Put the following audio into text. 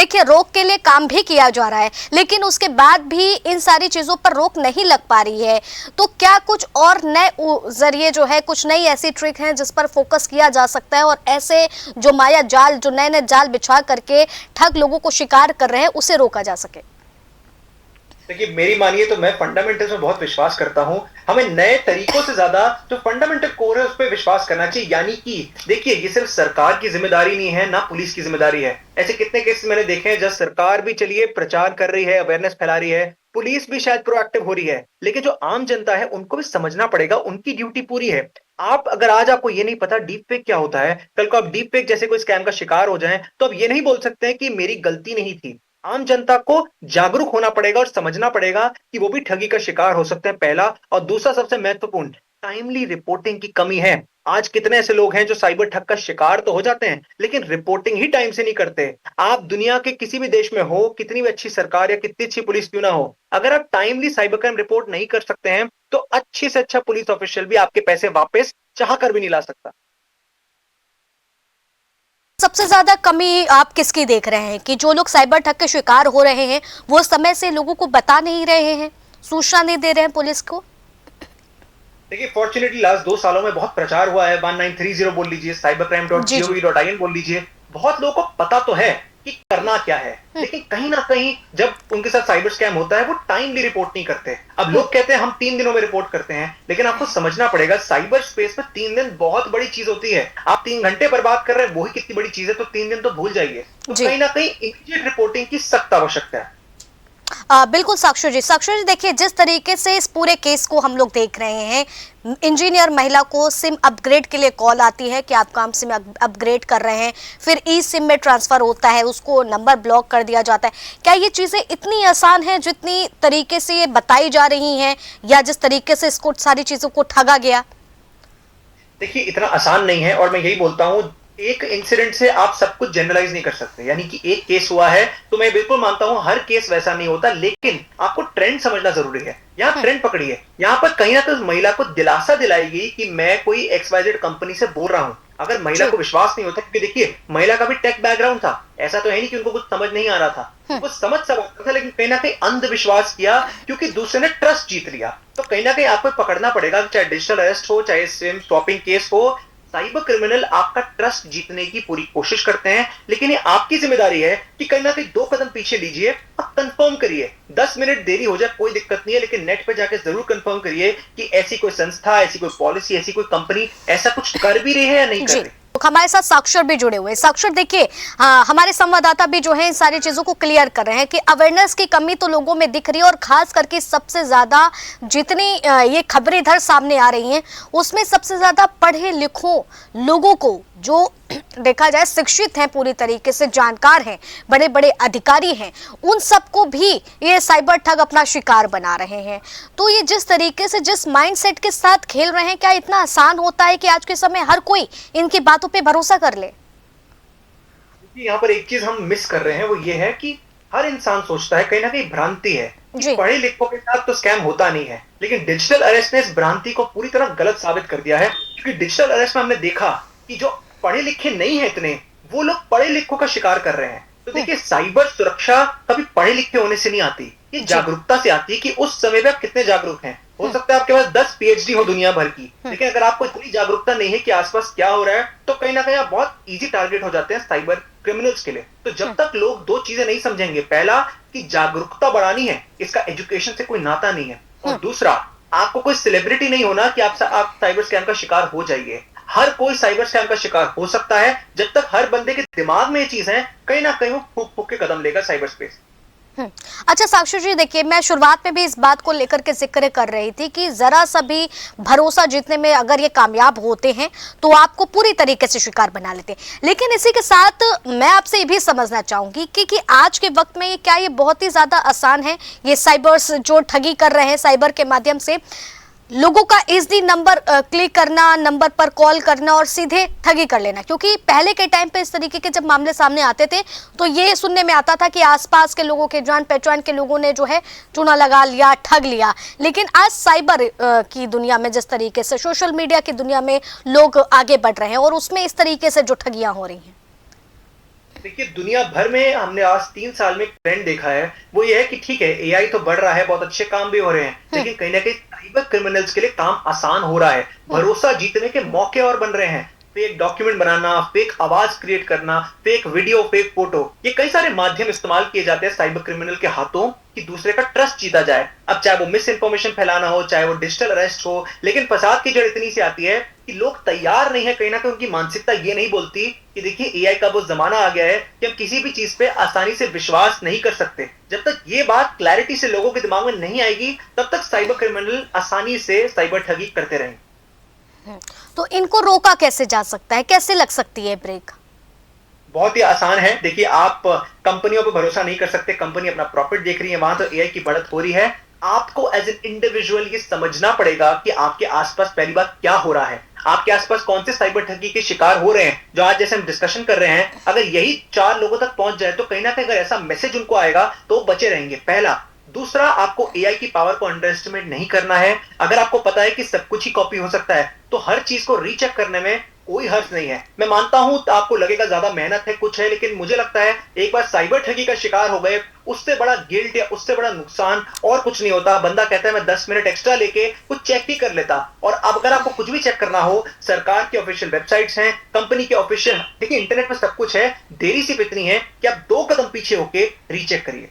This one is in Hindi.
देखिए रोक के लिए काम भी किया जा रहा है, लेकिन उसके बाद भी इन सारी चीजों पर रोक नहीं लग पा रही है। तो क्या कुछ और नए जरिए जो है, कुछ नई ऐसी ट्रिक हैं जिस पर फोकस किया जा सकता है और ऐसे जो माया जाल, जो नए नए जाल बिछा करके ठग लोगों को शिकार कर रहे हैं, उसे रोका जा सके? देखिए, मेरी मानिए तो मैं फंडामेंटल्स में बहुत विश्वास करता हूं। हमें नए तरीकों से ज्यादा जो फंडामेंटल कोर है उस पर विश्वास करना चाहिए। यानी कि देखिए, ये सिर्फ सरकार की जिम्मेदारी नहीं है, ना पुलिस की जिम्मेदारी है। ऐसे कितने केस मैंने देखे हैं जब सरकार भी चलिए प्रचार कर रही है, अवेयरनेस फैला रही है, पुलिस भी शायद प्रोएक्टिव हो रही है, लेकिन जो आम जनता है उनको भी समझना पड़ेगा, उनकी ड्यूटी पूरी है। आप अगर आज आपको ये नहीं पता डीप फेक क्या होता है, कल को आप डीप फेक जैसे कोई स्कैम का शिकार हो जाएं, तो आप ये नहीं बोल सकते हैं कि मेरी गलती नहीं थी। आम जनता को जागरूक होना पड़ेगा और समझना पड़ेगा कि वो भी ठगी का शिकार हो सकते हैं, पहला। और दूसरा सबसे महत्वपूर्ण, टाइमली रिपोर्टिंग की कमी है। आज कितने ऐसे लोग हैं जो साइबर ठग का शिकार तो हो जाते हैं, लेकिन रिपोर्टिंग ही टाइम से नहीं करते। आप दुनिया के किसी भी देश में हो, कितनी भी अच्छी सरकार या कितनी अच्छी पुलिस क्यों ना हो, अगर आप टाइमली साइबर क्राइम रिपोर्ट नहीं कर सकते हैं, तो अच्छे से अच्छा पुलिस ऑफिशियल भी आपके पैसे वापस चाह कर भी नहीं ला सकता। सबसे ज्यादा कमी आप किसकी देख रहे हैं कि जो लोग साइबर ठग के शिकार हो रहे हैं वो समय से लोगों को बता नहीं रहे हैं, सूचना नहीं दे रहे हैं पुलिस को? देखिए, फॉर्चुनेटली लास्ट 2 सालों में बहुत प्रचार हुआ है। 1930 बोल लीजिए, जी जी। cybercrime.gov.in बोल लीजिए। बहुत लोगों को पता तो है कि करना क्या है, लेकिन कहीं ना कहीं जब उनके साथ साइबर स्कैम होता है वो टाइमली रिपोर्ट नहीं करते। अब लोग कहते हैं हम 3 दिनों में रिपोर्ट करते हैं, लेकिन आपको समझना पड़ेगा साइबर स्पेस में 3 दिन बहुत बड़ी चीज होती है। आप 3 घंटे बर्बाद कर रहे हैं, वही कितनी बड़ी चीज है, तो 3 दिन तो भूल जाइए। तो जी कहीं ना कहीं इमीडिएट रिपोर्टिंग की सख्त आवश्यकता है। बिल्कुल साक्षी जी। साक्षी जी देखिए, जिस तरीके से इस पूरे केस को हम लोग देख रहे हैं, इंजीनियर महिला को सिम अपग्रेड के लिए कॉल आती है कि आप काम सिम अपग्रेड कर रहे हैं, फिर ई सिम में ट्रांसफर होता है, उसको नंबर ब्लॉक कर दिया जाता है। क्या ये चीजें इतनी आसान हैं जितनी तरीके से ये बताई जा रही हैं, या जिस तरीके से इसको सारी चीजों को ठगा गया? देखिए, इतना आसान नहीं है, और मैं यही बोलता हूं, एक इंसिडेंट से आप सब कुछ जनरलाइज नहीं कर सकते। यानी कि एक केस हुआ है तो मैं बिल्कुल मानता हूं हर केस वैसा नहीं होता, लेकिन आपको ट्रेंड समझना जरूरी है। यहाँ ट्रेंड पकड़िए, यहाँ पर कहीं ना कहीं महिला को दिलासा दिलाई गई कि मैं कोई XYZ कंपनी से बोल रहा हूं। अगर महिला को विश्वास नहीं होता, क्योंकि देखिए महिला का भी टेक बैकग्राउंड था, ऐसा तो है नहीं कि उनको कुछ समझ नहीं आ रहा था, वो समझ सब आता था, लेकिन कहीं ना कहीं अंधविश्वास किया क्योंकि दूसरे ने ट्रस्ट जीत लिया। तो कहीं ना कहीं आपको पकड़ना पड़ेगा, चाहे डिजिटल अरेस्ट हो, चाहे सिम स्वैपिंग केस हो। साइबर क्रिमिनल आपका ट्रस्ट जीतने की पूरी कोशिश करते हैं, लेकिन ये आपकी जिम्मेदारी है कि कहीं ना कहीं 2 कदम पीछे लीजिए और कंफर्म करिए। 10 मिनट देरी हो जाए कोई दिक्कत नहीं है, लेकिन नेट पे जाके जरूर कंफर्म करिए कि ऐसी कोई संस्था, ऐसी कोई पॉलिसी, ऐसी कोई कंपनी ऐसा कुछ कर भी रही है या नहीं कर रही। तो हमारे साथ साक्षर भी जुड़े हुए हैं। साक्षर देखिए, हाँ, हमारे संवाददाता भी जो है इन सारी चीजों को क्लियर कर रहे हैं कि अवेयरनेस की कमी तो लोगों में दिख रही है, और खास करके सबसे ज्यादा जितनी ये खबरें इधर सामने आ रही हैं उसमें सबसे ज्यादा पढ़े लिखों लोगों को, जो देखा जाए शिक्षित हैं, पूरी तरीके से जानकार हैं, बड़े बड़े अधिकारी हैं, उन सबको भी ये साइबर ठग अपना शिकार बना रहे हैं। तो ये जिस तरीके से, जिस माइंडसेट के साथ खेल रहे हैं, क्या इतना आसान होता है कि आज के समय हर कोई इनकी बातों पे भरोसा कर ले? यहाँ पर एक चीज हम मिस कर रहे हैं, वो ये है कि हर इंसान सोचता है, कहीं ना कहीं भ्रांति है कि पढ़े लिखों के साथ तो स्कैम होता नहीं है, लेकिन डिजिटल अरेस्ट ने इस भ्रांति को पूरी तरह गलत साबित कर दिया है। क्योंकि डिजिटल अरेस्ट में हमने देखा कि जो पढ़े लिखे नहीं है इतने, वो लोग पढ़े लिखों का शिकार कर रहे हैं। तो देखिए, साइबर सुरक्षा कभी पढ़े लिखे होने से नहीं आती, ये जागरूकता से आती है कि उस समय पे आप कितने जागरूक हैं। हो सकता है आपके पास 10 PhD हो दुनिया भर की, लेकिन अगर आपको इतनी जागरूकता नहीं है कि आसपास क्या हो रहा है, तो कहीं ना कहीं आप बहुत इजी टारगेट हो जाते हैं साइबर क्रिमिनल्स के लिए। तो जब तक लोग 2 चीजें नहीं समझेंगे, पहला कि जागरूकता बढ़ानी है, इसका एजुकेशन से कोई नाता नहीं है, और दूसरा आपको कोई सेलिब्रिटी नहीं होना कि आप साइबर स्कैम का शिकार हो जाइए। हर कोई साइबर स्कैम का शिकार हो सकता है, जब तक हर बंदे के दिमाग में ये चीज है, कहीं ना कहीं वो फूक फूक के कदम लेगा साइबर स्पेस। अच्छा साक्षी जी देखिए, मैं शुरुआत में भी इस बात को लेकर के जिक्र कर रही थी कि जरा सा भी भरोसा जीतने में अगर ये कामयाब होते हैं तो आपको पूरी तरीके से शिकार बना लेते हैं। लेकिन इसी के साथ मैं आपसे ये भी समझना चाहूंगी कि आज के वक्त में क्या ये बहुत ही ज्यादा आसान है, ये साइबर्स जो ठगी कर रहे हैं साइबर के माध्यम से, लोगों का इजली नंबर क्लिक करना, नंबर पर कॉल करना और सीधे ठगी कर लेना? क्योंकि पहले के टाइम पे इस तरीके के जब मामले सामने आते थे तो ये सुनने में आता था कि आसपास के लोगों के, जान पहचान के लोगों ने जो है चूना लगा लिया, ठग लिया। लेकिन आज साइबर की दुनिया में, जिस तरीके से सोशल मीडिया की दुनिया में लोग आगे बढ़ रहे हैं और उसमें इस तरीके से जो ठगियां हो रही हैं। देखिए दुनिया भर में हमने आज 3 साल में ट्रेंड देखा है, वो ये है कि ठीक है एआई तो बढ़ रहा है, बहुत अच्छे काम भी हो रहे हैं, हम्म, लेकिन कहीं ना कहीं साइबर क्रिमिनल्स के लिए काम आसान हो रहा है, हम्म, भरोसा जीतने के मौके और बन रहे हैं। फेक डॉक्यूमेंट बनाना, फेक आवाज क्रिएट करना, फेक वीडियो, फेक फोटो, ये कई सारे माध्यम इस्तेमाल किए जाते हैं साइबर क्रिमिनल के हाथों कि दूसरे का ट्रस्ट जीता जाए। अब चाहे वो मिस इन्फॉर्मेशन फैलाना हो, चाहे वो डिजिटल अरेस्ट हो, लेकिन फसाद की जड़ इतनी सी आती है कि लोग तैयार नहीं है, कहीं ना कहीं उनकी मानसिकता ये नहीं बोलती कि देखिए एआई का वो जमाना आ गया है कि हम किसी भी चीज पे आसानी से विश्वास नहीं कर सकते। जब तक ये बात क्लैरिटी से लोगों के दिमाग में नहीं आएगी, तब तक साइबर क्रिमिनल आसानी से साइबर ठगी करते रहेंगे। तो इनको रोका कैसे जा सकता है, कैसे लग सकती है ब्रेक? बहुत ही आसान है। देखिए आप कंपनियों पे भरोसा नहीं कर सकते, कंपनी अपना प्रॉफिट देख रही है, वहां तो एआई की बढ़त हो रही है। आपको एज एन इंडिविजुअल ये समझना पड़ेगा कि आपके आसपास पहली बात क्या हो रहा है, आपके आसपास कौन से साइबर ठगी के शिकार हो रहे हैं, जो आज जैसे हम डिस्कशन कर रहे हैं, अगर यही 4 लोगों तक पहुंच जाए तो कहीं ना कहीं अगर ऐसा मैसेज उनको आएगा तो बचे रहेंगे, पहला। दूसरा, आपको एआई की पावर को अंडर एस्टिमेट नहीं करना है। अगर आपको पता है कि सब कुछ ही कॉपी हो सकता है, तो हर चीज को रीचेक करने में कोई हर्ज नहीं है। मैं मानता हूं आपको लगेगा ज्यादा मेहनत है, कुछ है, लेकिन मुझे लगता है एक बार साइबर ठगी का शिकार हो गए, उससे बड़ा गिल्ट या उससे बड़ा नुकसान और कुछ नहीं होता। बंदा कहता है मैं 10 मिनट एक्स्ट्रा लेके कुछ चेक ही कर लेता। और अब अगर आपको कुछ भी चेक करना हो, सरकार की ऑफिशियल वेबसाइट्स हैं, कंपनी के ऑफिशियल, देखिए इंटरनेट में सब कुछ है, देरी सिर्फ इतनी है कि आप 2 कदम पीछे होके रीचेक करिए।